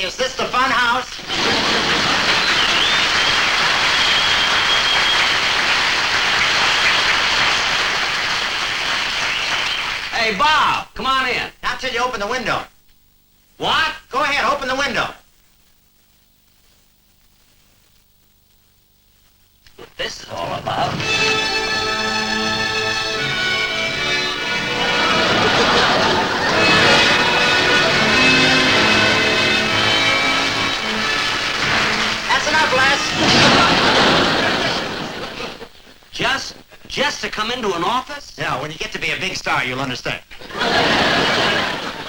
Is this the fun house? Hey, Bob, come on in. Not till you open the window. What? Go ahead, open the window. What this is all about. That's enough, Les. Just to come into an office? Yeah, when you get to be a big star, you'll understand.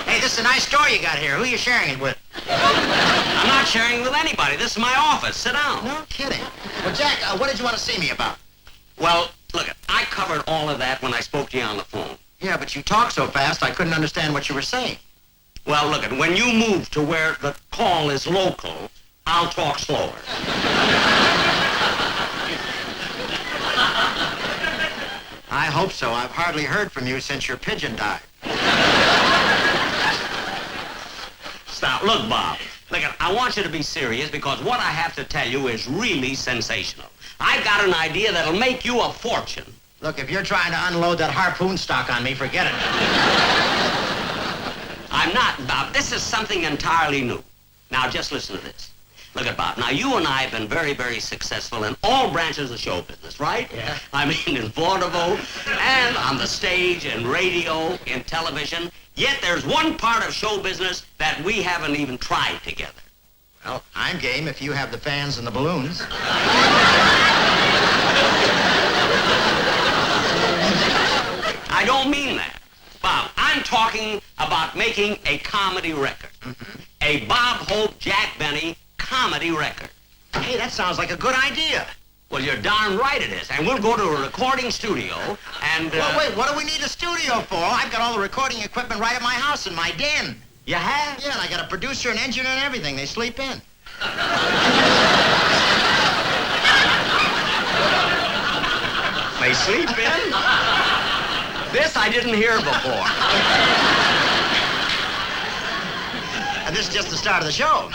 Hey, this is a nice store you got here. Who are you sharing it with? I'm not sharing with anybody. This is my office. Sit down. No kidding. Well, Jack, what did you want to see me about? Well, look, I covered all of that when I spoke to you on the phone. Yeah, but you talk so fast, I couldn't understand what you were saying. Well, look, when you move to where the call is local, I'll talk slower. I hope so. I've hardly heard from you since your pigeon died. Stop. Look, Bob. Look, I want you to be serious because what I have to tell you is really sensational. I've got an idea that'll make you a fortune. Look, if you're trying to unload that harpoon stock on me, forget it. I'm not, Bob. This is something entirely new. Now, just listen to this. Look at Bob. Now, you and I have been very, very successful in all branches of show business, right? Yeah. I mean, in vaudeville, and on the stage, and radio, in television. Yet there's one part of show business that we haven't even tried together. Well, I'm game if you have the fans and the balloons. I don't mean that. Bob, I'm talking about making a comedy record. Mm-hmm. A Bob Hope, Jack Benny comedy record. Hey, that sounds like a good idea. Well, you're darn right it is. And we'll go to a recording studio and... Well, wait, what do we need a studio for? I've got all the recording equipment right at my house in my den. You have? Yeah, and I got a producer and engineer and everything. They sleep in. They sleep in? This I didn't hear before. And this is just the start of the show.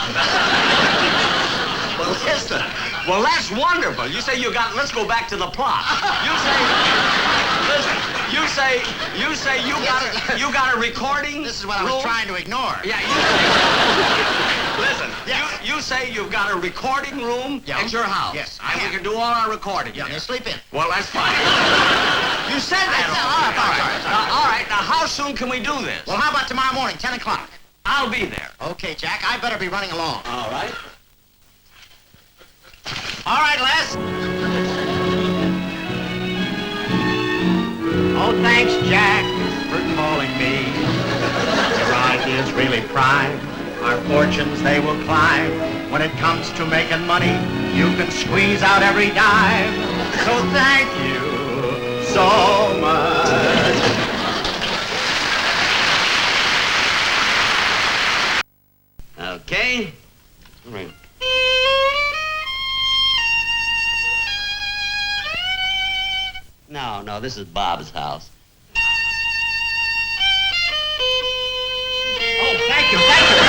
Well, listen. Well, that's wonderful. You say you got... Let's go back to the plot. You say... Listen. You say you got a recording. This is what I room? was trying to ignore. Yeah, listen. Yes. You say you've got a recording room at your house. Yes, and we can do all our recording. Yeah, there. they sleep in. Well, that's fine. You said that. All right. Now, how soon can we do this? Well, how about tomorrow morning, 10 o'clock? I'll be there. Okay, Jack, I better be running along. All right. All right, Les. Oh, thanks, Jack, for calling me. Your idea's really prime. Our fortunes, they will climb. When it comes to making money, you can squeeze out every dime. So thank you so much. Okay. All right. No, this is Bob's house. Oh, thank you very much.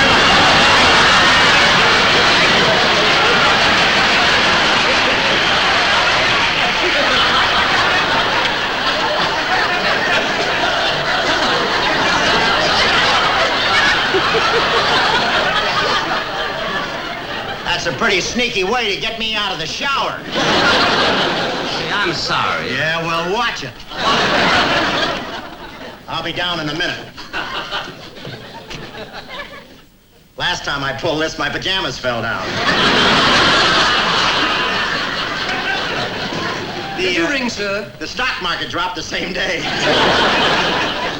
That's a pretty sneaky way to get me out of the shower. I'm sorry. Yeah, well, watch it. I'll be down in a minute. Last time I pulled this, my pajamas fell down. Did you ring, sir? The stock market dropped the same day.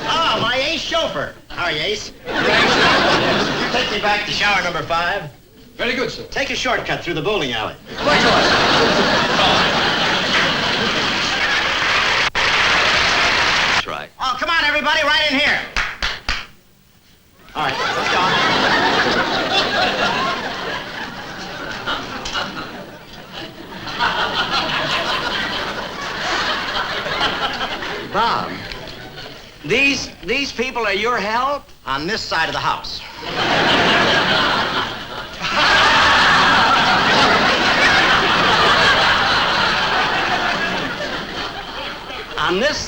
Oh, my Ace chauffeur. How are you, Ace? You take me back to shower number 5. Very good, sir. Take a shortcut through the bowling alley. Quite all right. That's right. Oh, come on, everybody, right in here. All right, let's go. Bob, these people are your help? On this side of the house.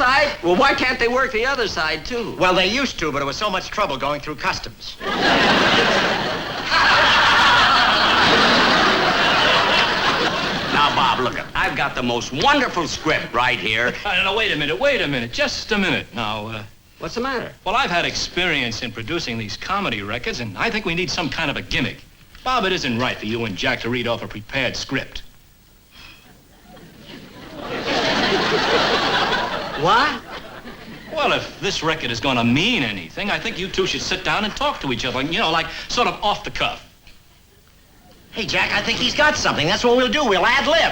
side? Well, why can't they work the other side, too? Well, they used to, but it was so much trouble going through customs. Now, Bob, look, I've got the most wonderful script right here. No, wait a minute, just a minute. Now, What's the matter? well, I've had experience in producing these comedy records, and I think we need some kind of a gimmick. Bob, it isn't right for you and Jack to read off a prepared script. What? Well, if this record is going to mean anything, I think you two should sit down and talk to each other, you know, like sort of off the cuff. Hey, Jack, I think he's got something. That's what we'll do. We'll ad-lib.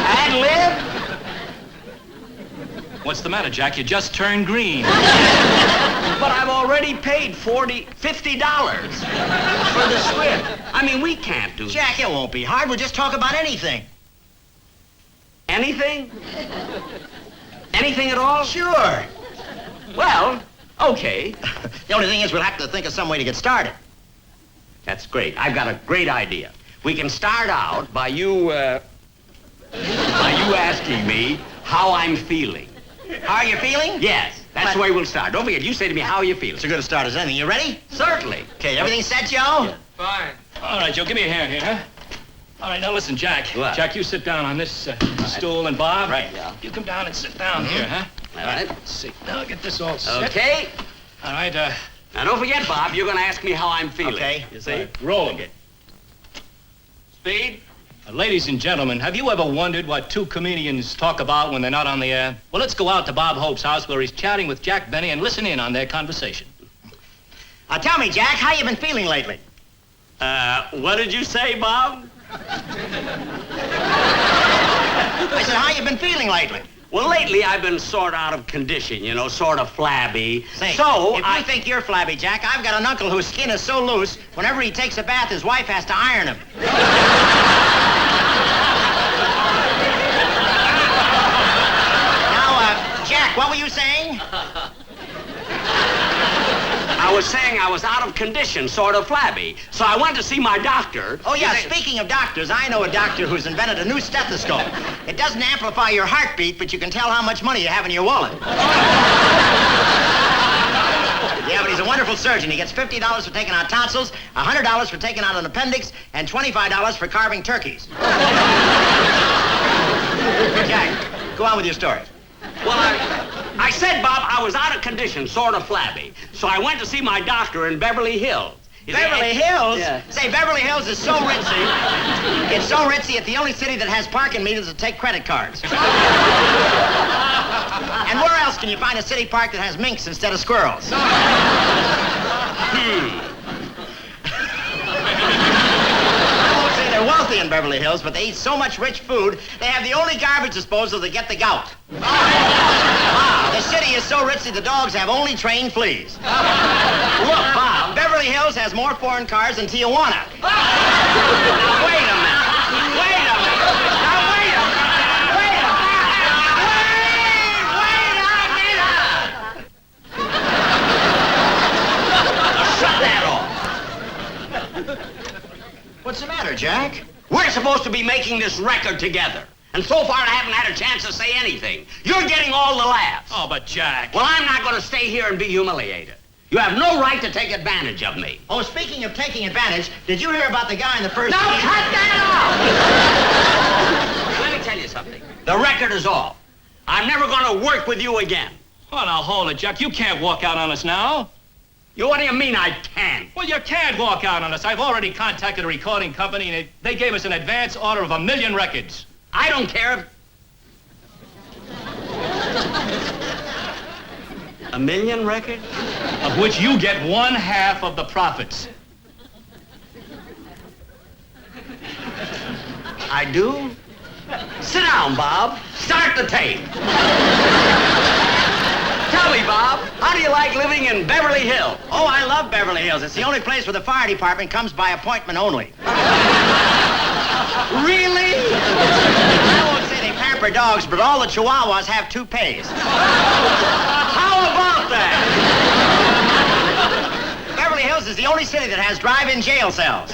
Ad-lib? What's the matter, Jack? You just turned green. But I've already paid $50 for the script. I mean, we can't do Jack, it won't be hard. We'll just talk about anything. anything. Anything at all? Sure. Well, okay. The only thing is we'll have to think of some way to get started. That's great. I've got a great idea. We can start out by you asking me how I'm feeling. How are you feeling? Yes, that's the way we'll start. Don't forget, you say to me, how are you feeling? It's as good a start as anything. You ready? Certainly. Okay, everything set, Joe? Yeah. Fine. All right, Joe, give me a hand here, huh? All right, now listen, Jack. What? Jack, you sit down on this stool, and Bob, Right, yeah. you come down and sit down here, huh? All right. Let's see. Now get this all set. Okay. All right, Now, don't forget, Bob, you're going to ask me how I'm feeling. Okay. You see? roll 'em. Okay. Speed. Ladies and gentlemen, have you ever wondered what two comedians talk about when they're not on the air? Well, let's go out to Bob Hope's house where he's chatting with Jack Benny and listen in on their conversation. Tell me, Jack, how you been feeling lately? What did you say, Bob? I said, how you been feeling lately? Well, lately I've been sort of out of condition, you know, sort of flabby. Say, so if you think you're flabby, Jack, I've got an uncle whose skin is so loose, whenever he takes a bath, his wife has to iron him. Now, Jack, what were you saying? I was saying I was out of condition, sort of flabby. So I went to see my doctor. Oh, yeah, You see- speaking of doctors, I know a doctor who's invented a new stethoscope. It doesn't amplify your heartbeat, but you can tell how much money you have in your wallet. Yeah, but he's a wonderful surgeon. He gets $50 for taking out tonsils, $100 for taking out an appendix, and $25 for carving turkeys. Jack, go on with your story. Well, I said, Bob, I was out of condition, sort of flabby. So I went to see my doctor in Beverly Hills. You see, Beverly Hills? Yeah. Say, Beverly Hills is so ritzy. It's so ritzy, it's the only city that has parking meters that take credit cards. And where else can you find a city park that has minks instead of squirrels? I won't say they're wealthy in Beverly Hills, but they eat so much rich food, they have the only garbage disposal that get the gout. Wow, the city is so ritzy, the dogs have only trained fleas. Look, Bob, Beverly Hills has more foreign cars than Tijuana. Now, wait a minute. Wait a minute. Now, wait a minute. Wait a minute. Now, shut that off. What's the matter, Jack? We're supposed to be making this record together. And so far, I haven't had a chance to say anything. You're getting all the laughs. Oh, but Jack. Well, I'm not going to stay here and be humiliated. You have no right to take advantage of me. Oh, speaking of taking advantage, did you hear about the guy in the first... Now, cut that off! Let me tell you something. The record is off. I'm never going to work with you again. Well, now, hold it, Jack. You can't walk out on us now. What do you mean I can't? Well, you can't walk out on us. I've already contacted a recording company, and they gave us an advance order of 1 million records. I don't care if... 1 million records? Of which you get 1/2 of the profits. I do? Sit down, Bob. Start the tape. Tell me, Bob, how do you like living in Beverly Hills? Oh, I love Beverly Hills. It's the only place where the fire department comes by appointment only. Really? I won't say they pamper dogs, but all the Chihuahuas have toupees. How about that? Beverly Hills is the only city that has drive-in jail cells.